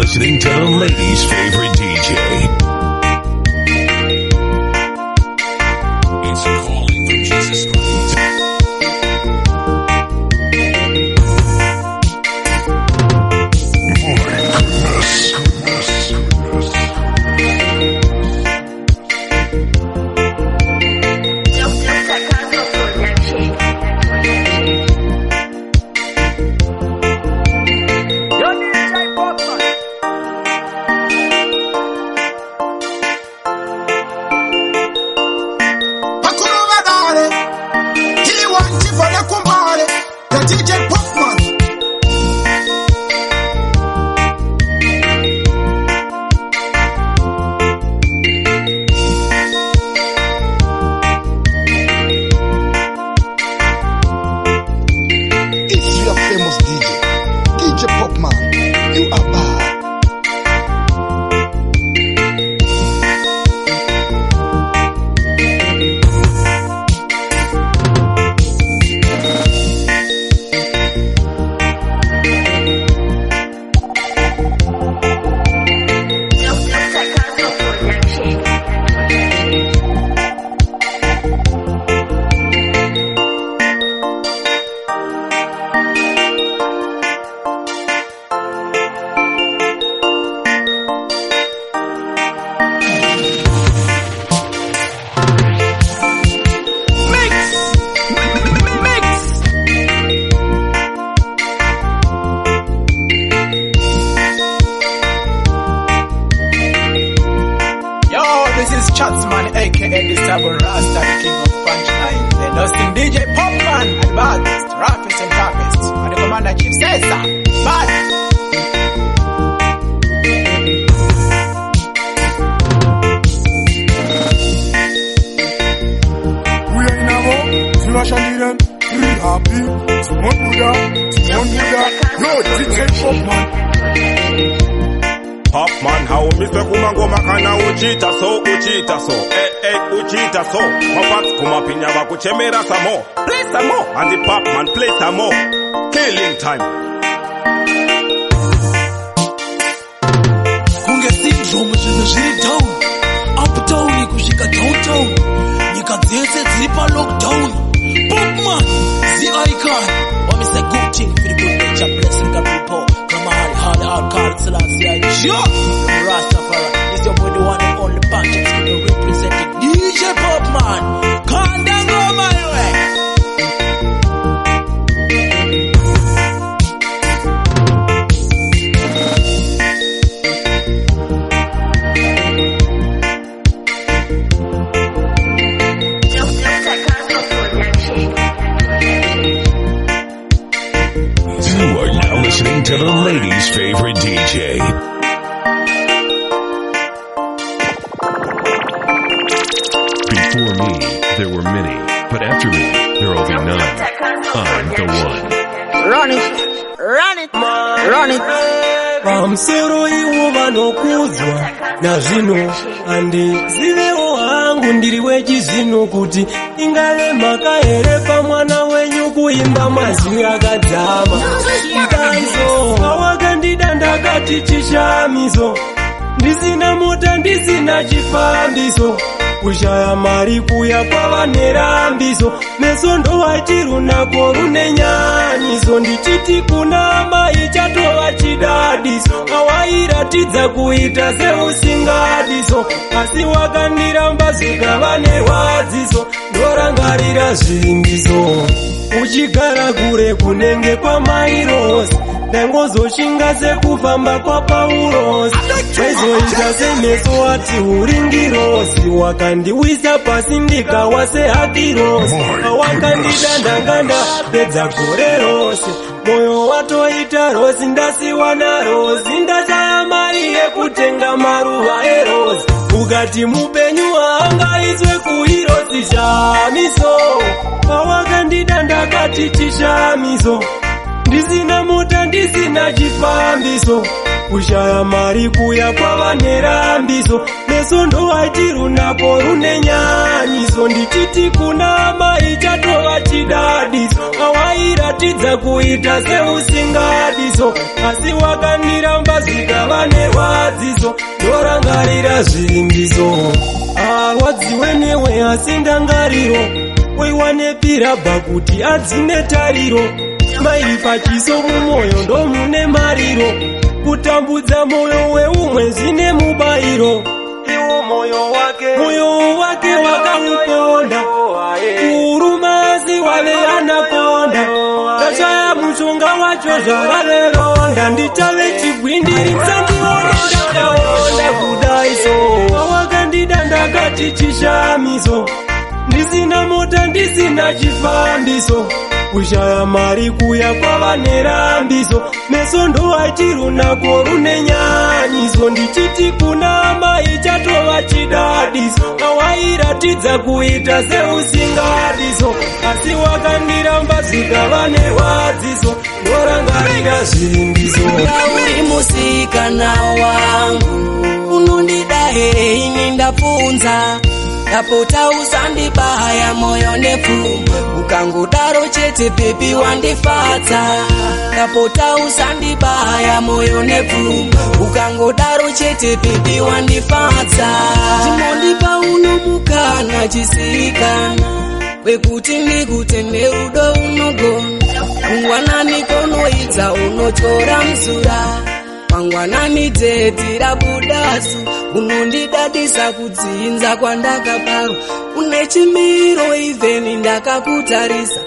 listening to the ladies' favorite DJ. It's calling from Jesus Christ. Popman, how Mr. Kumangoma kana uchita so. Uchita so. Mafats kumapinya wakuchemera some more. Play some more. And the Popman play some more. Killing time. Kunge syndrome zvinhu down. Up down kushika downtown. Nyika dzese dziri pa lockdown. Popman, the icon. What is a good thing for the good nature blessing God people. Hard cards, Rastafari, it's your boy, the one and only Patrick Skinner representing DJ Popman. Calm down, go my way. You are now listening to the ladies' favorite DJ. Before me, there were many, but after me, there will be none. I'm the one. Run it, run it, run it. Pamsero iwo vanokuzwa nazvino handizivewo hangu ndiri wechizvino kuti ingave mhaka here pamwana wenyu kuimba mazwi akadzama ndaiso awakandida ndakati chishamiso ndisina mota ndisina chifambiso kushaya mari kuya kwava nerambiso meso ndowati runako rune nyaniso ndichiti kuna mai chatova chidadiso awairatidza kuita seusingadiso asi wakandiramba zvikava nerwadziso ndorangarira zvimbiso uchigara kure kunenge kwamairosi ndangozoshinga sekufamba kwapaurosi waizoita semeso ati uringirosi wakandiwisa pasi ndikawa sehakirosi awakandida ndanganda pedza gore rose moyo watoita rosi ndasiwa narosi ndashaya mari yekutenga maruva erosi ukati mupenyu haangaiswe kuirosi shamiso awakandida ndakati chishamiso ndisina mota ndisina chifambiso kushaya mari kuya kwava nerambiso meso ndowati runako rune nyanyiso ndichiti kuna mai chatova chidadiso awairatidza kuita seusingadiso asi wakandiramba zvikava vane rwadziso ndorangarira zvimbiso arwadziwe newe asi ndangariro weiwanepirabha kuti adzine tariro mairi pachiso mumwoyo ndo mune mariro kutambudza moyo weumwe zvine mubayiro iwo moyo wake wakamuponda urumasi wave anakonda ndashaya mushonga wacho zvavave ronda ndichave chigwindiri sandione ndakaonda kudaiso wawakandida ndakati chishamiso ndisina mota ndisina chifambiso kushaya mari kuya kwava nerambiso meso ndo achirunako rune nyanyiso ndichiti kuna mai chatova chidadiso awairatidza kuita seusingadiso asi wakandiramba zvikava nerwadziso ndorangarira zvimbiso uri musikana wangu unondida here ini ndapfunza ndapota usandibaya moyo nepfuma ukangodaro chete bebi wandifadza ndapota usandibaya moyo nepfuma ukangodaro chete bebi wandifadza chimondipa unomukana chisikana wekuti ndikutende rudo unogona mangwanani konoidza unotora mzura mangwanani dzedzi rabudasu unondidadisa kudzinza kwandakaparwa une chimiro ivheni ndakakutarisa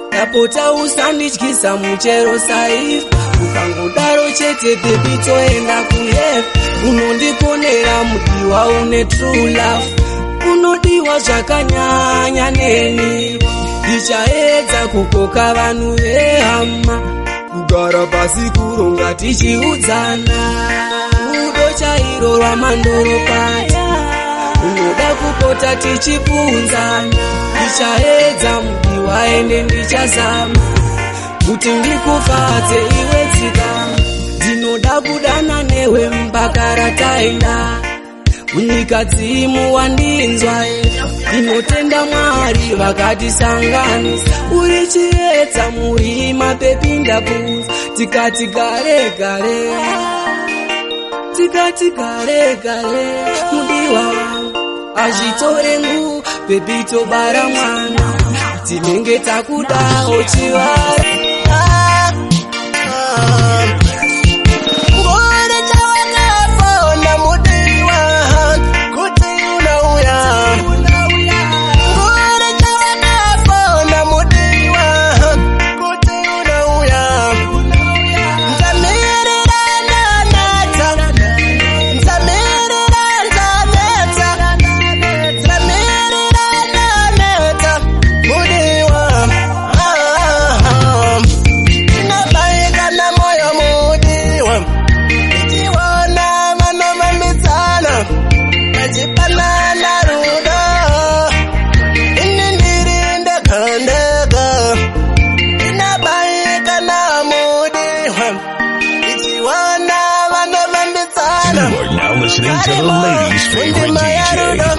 ndapota usandityisa muchero saifa ukangodaro chete bebi toenda kuhefa unondiponera mudiwa une true love unodiwa zvakanyanya neni ndichaedza kukoka vanhu vehama kugara pasi kuronga tichiudzana rudo chairo rwamandorokwati unoda kupota tichipunzana ndichaedza mudi waende ndichazama kuti ndikufadze iwe tsikama ndinoda kudana newe mpaka rataenda munyika dzimu wandinzwa ndinotenda Mwari vakatisanganisa uri chiedza muri mapepi ndapuza tikati gare gare mudiwa wangu azvitore ngu bebi tobara mwana tinenge takudawo chivara You are now listening to the ladies' favorite DJ.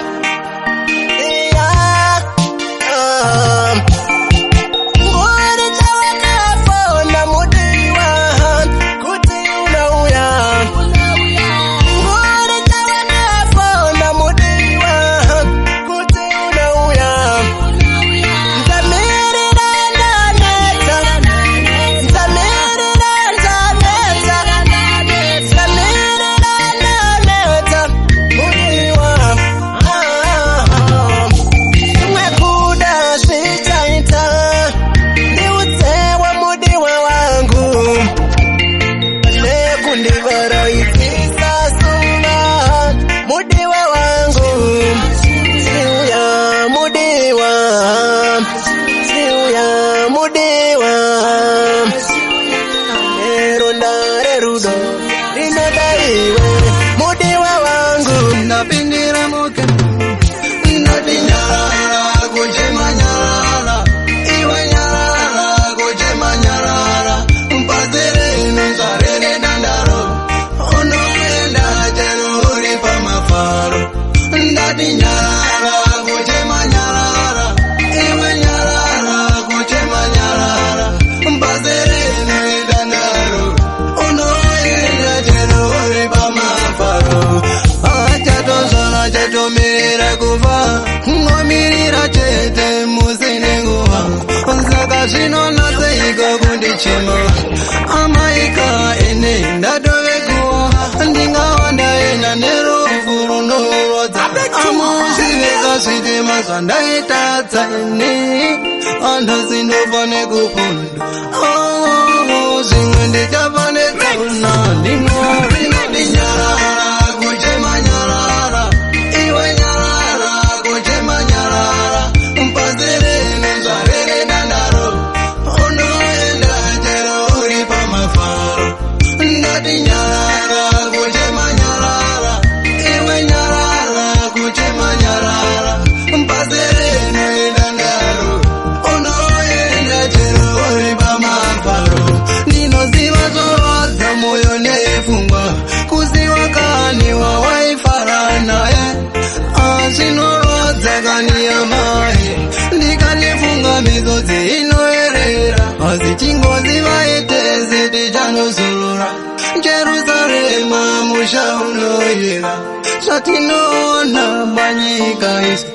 Amaika ene ndadovekuwa ndingawanda ena nerufuru norodza amuziveka svitima zvandaitadza ene andazindofane kupunda zvimwe ndichafane kauna ndinodinyarara kuchemanyarara iwe nyarara kuchemanyarara mpazirene zvarere dandaro unoenda chero uri pamafaro ndodinyarara kuchemanyarara iwe nyarara kuchemanyarara mpazirene dandaro unoenda chero uri pamafaro ndinoziva zvorodza moyo nepfungwa kuziva kaniwa waifara naye zvinorodza kaniyamaye ndikanifunga misodzi inoerera asi chingoziva itezi tichanozorora jerusarema musha unoyera zvatinoona panyika isi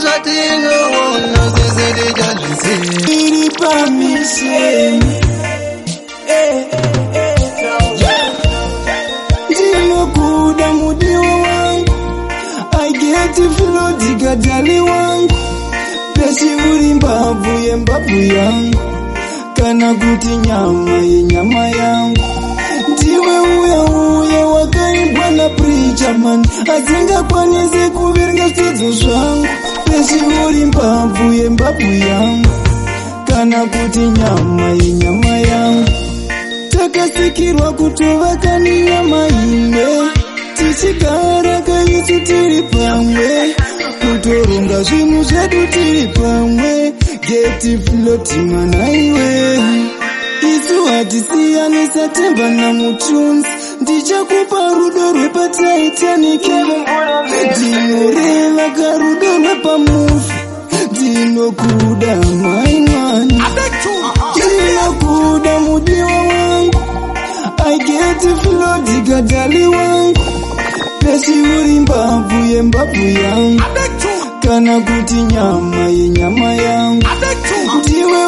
zvatinoona sese tichazvisiya iri pamiseni ndinokuda mudiwa wangu I get flood gadali wangu pesi uri mbabvu yembabvu yangu kana kuti nyama yenyama yangu ndiwe uya wakaibwa na preacher man asingakwanisi kuverenga zvidzidzo zvangu pesi uri mbabvu yembabvu yangu kana kuti nyama yenyama yangu takasikirwa kutova kani nyama ine tichigara kaisu tiri pamwe kutoronga zvinhu zvedu tiri pamwe geti floti mwana iwe isu hatisiyani satemba namutunzi ndichakupa rudo rwepataitanike ndinoreva karudo rwepamufi ndinokuda maimwani ndinokuda mudiwa wangu I get flood gadali wangu pesi uri mbabvu yembabvu yangu kana kuti nyama yenyama yangu ndiwe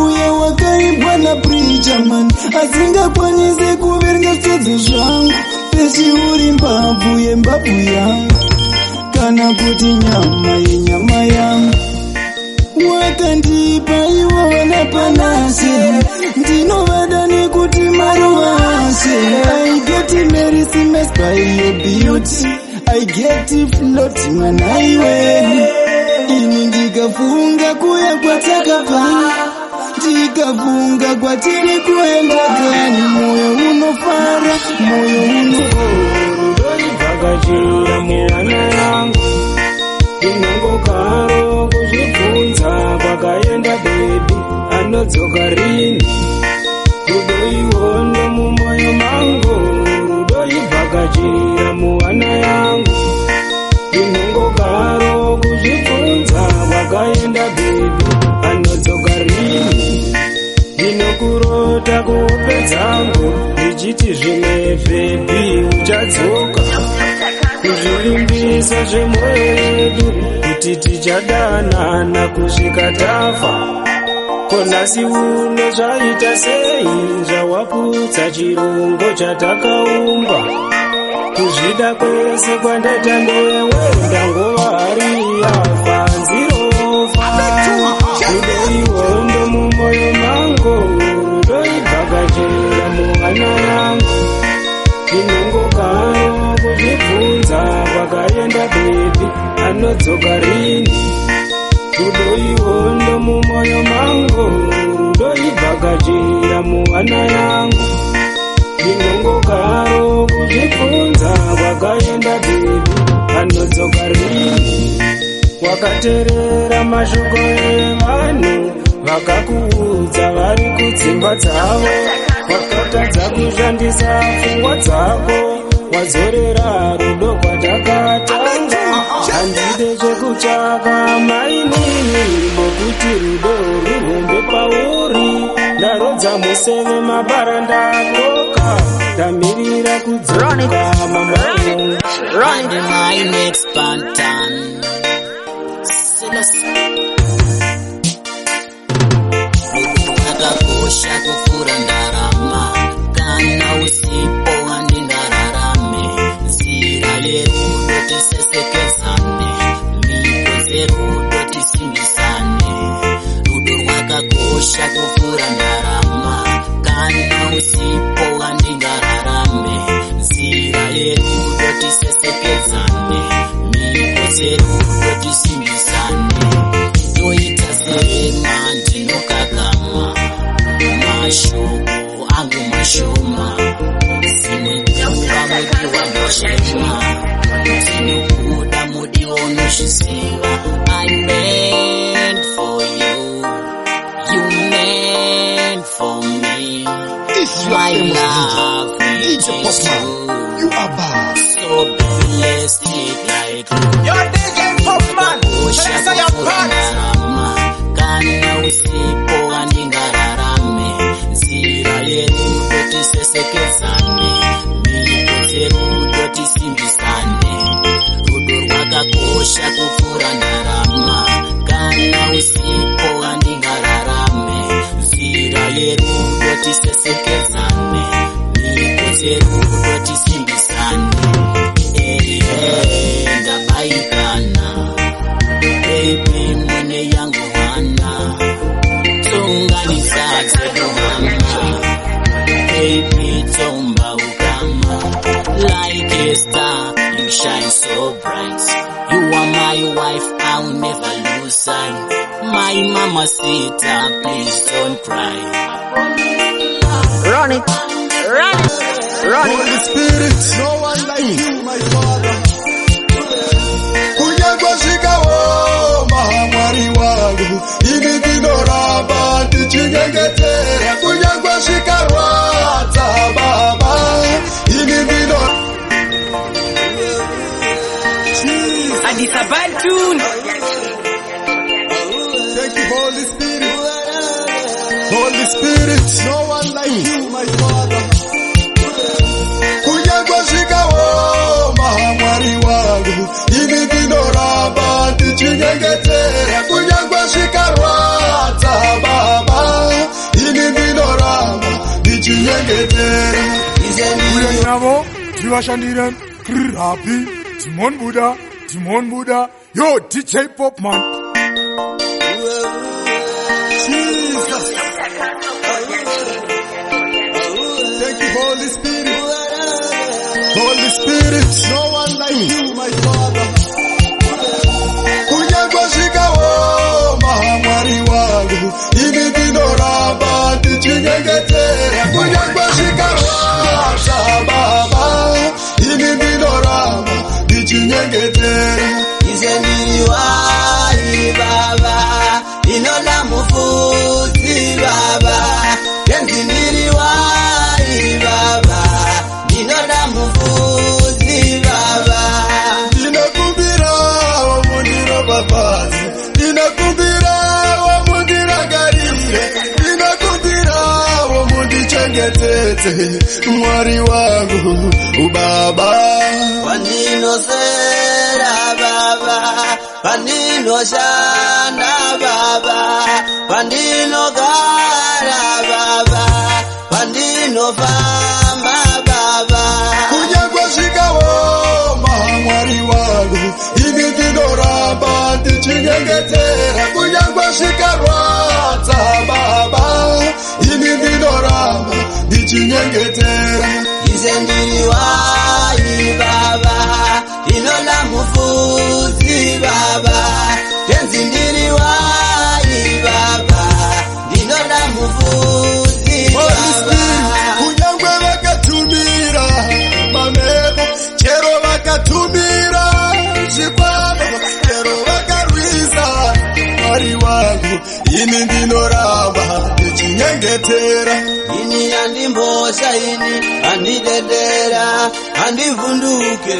uya wakaibwa na preacher man asingakwanisi kuverenga zvidzidzo zvangu pesi uri mbabvu yembabvu yangu kana kuti nyama yenyama yangu wakandipa iwo wanapanase ndinovada nekuti maruvase I get mercy by your beauty I get float mwana iwe ini ndikafunga kuya kwatakabva ndikafunga kwatiri kuenda kani moyo unofara moyo unoibvakachira mwana yangu inongogaro kuzvibvunza kwakaenda bebi anodzoka rini rudo ihondo mumoyo mangu rudo ibvakachira muhana yangu inongogaro kuzvibvunza kwakaenda bebi anodzoka rini ndinokurota kuhope dzangu ndichiti zvimwe bebi uchadzoka kuzvivimbisa zvemwoyo yedu kuti tichadanana kusvika tafa konasi uno zvaita sei zvawaputsa chirungo chatakaumba kuzvida kwese kwandaita newe ndangova hari yafa nzirofa rudo ihondo mumoyo mangu rudo ibvakachira muhana yangu inongogaro kuzvibvunza kwakaenda bebi anodzoka rini rudo ihondo mumoyo mangu rudo ibvakachira muhana yangu inongogaro kuzvibvunza kwakaenda bebi anodzoka rini wakateerera mashoko evanhu vakakuudza vari kudzimba dzavo wakatadza kushandisa pfungwa dzako wazorera rudo kwatakatanga handide chekutsvaka mainini nokuti rudo ruhombe pauri ndarodza museve mabara ndakoka ndamirira kudzoka mamamu akakosha kufura ndaramo shuma Sinejaura mudi wanoshima Sinukuda mudi wonoshisiva I meant for you You meant for me My love is you You are bad. So realistic like you You're DJ Popman. Let's say your part. Kana usipo andingararame Zira yetu totisesekezane Mikoze rudo tisimbisane Rudo rwakakosha kupfura ndarama Kana usipo andingararame Zira yerudo tisesekezane Mikoze rudo tisimbisane Ndabaikana Baby mwene yangu hana Tunganisaze duhana Baby tomba ukama Like a star you shine so bright You are my wife I'll never lose sight My mama sita please don't cry Run it, run it, run it. Holy Spirit, no one like you, my Father. Kunyagwashikawo mahamwari wangu ini ndinoramba ndichinyengetera kunyagwashikarwa baba ini ndino And it's a bad tune. Thank you, Holy Spirit. Holy Spirit, no one like you, my Father. Kunyagwashikawo mahamwari wangu ini ndinoramba ndichinyengetera kunyagwashikarwa baba ini ndinoramba ndichinyengetera Uye navo tivashandiren Happy Timon Buddha Yo DJ Popman Jesus. Thank you, Holy Spirit. Holy Spirit, no one like you, my Father. Kunyagwashikawo mahamwari wangu ini ndinoramba ndichinyengetera kunyagwashikarwa baba ini ndinoramba ndichinyengetera Izendiriwai baba inola mufuzi baba Yenzindiriwai baba inola mufuzi baba Ndinakubira wamundiro babazi Ndinakubira wamundira garire Ndinakubira wamundichengetete Mwari wangu ubaba Wandinosera baba Wandinoshana baba Wandinogara baba Wandinofamba baba Kunyagwashikawo mahamwari wangu ini ndinoramba ndichinyengetera kunyagwashikarwa baba ini ndinoramba ndichinyengetera Izendiriwai baba inola mufuzi baba Yenzindiriwai baba inola mufuzi baba kunyangwe vakatumira mameko chero vakatumira zvikwama chero vakarwisa mwari wangu ini ndinoramba ndichinyengetera ini andimbosha ini andidedera andivhunduke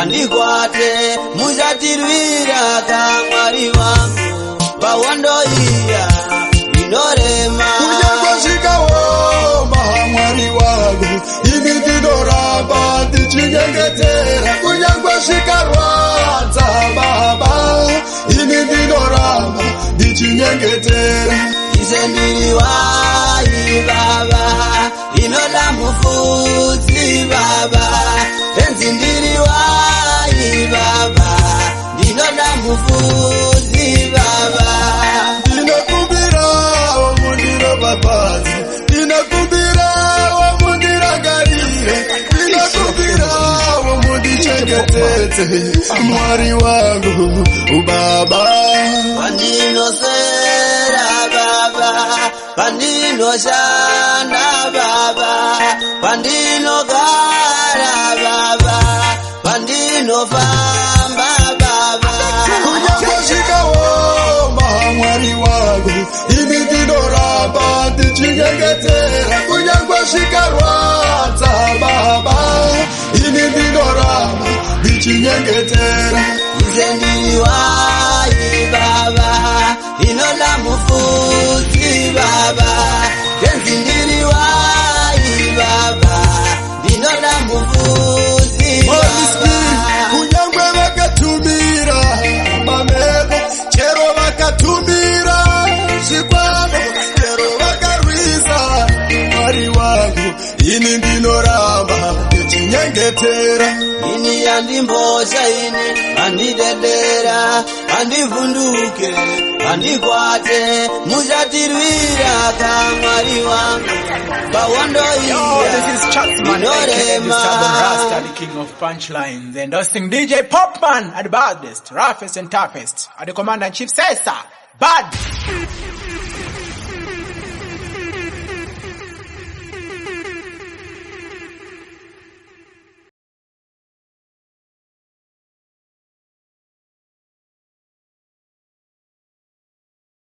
andikwate muchatirwira kamwari wangu pawondoiya inorema kunyagwashikawo mahamwari wangu ini ndinoramba ndichinyengetera kunyagwashikarwa baba ini ndinoramba ndichinyengetera Izendiriwai baba inola mufuzi baba Yenzindiriwai baba inola mufuzi baba Ndinakubira wamundiro babazi Ndinakubira wamundira garire Ndinakubira wamundichengetete Mwari wangu ubaba Wandinosera baba Wandinoshana baba ndichinyengetera Ize ndiri wai baba inoda mufudzi baba Kenzi ndiri wai baba ndinoda mufudzi baba kunyangwe vakatumira mameko chero vakatumira zvikwavo chero vakarwisa Mwari wangu ini ndinoramba ndichinyengetera Ini yandimbosha ini andidedera andivhunduke andikwate muchatirwira kamwari wangu pawondo This is Chatsman, the Rasta, the king of punchlines, and hosting DJ Popman at the baddest, roughest and toughest. At the commander-in-chief says, sir, bad.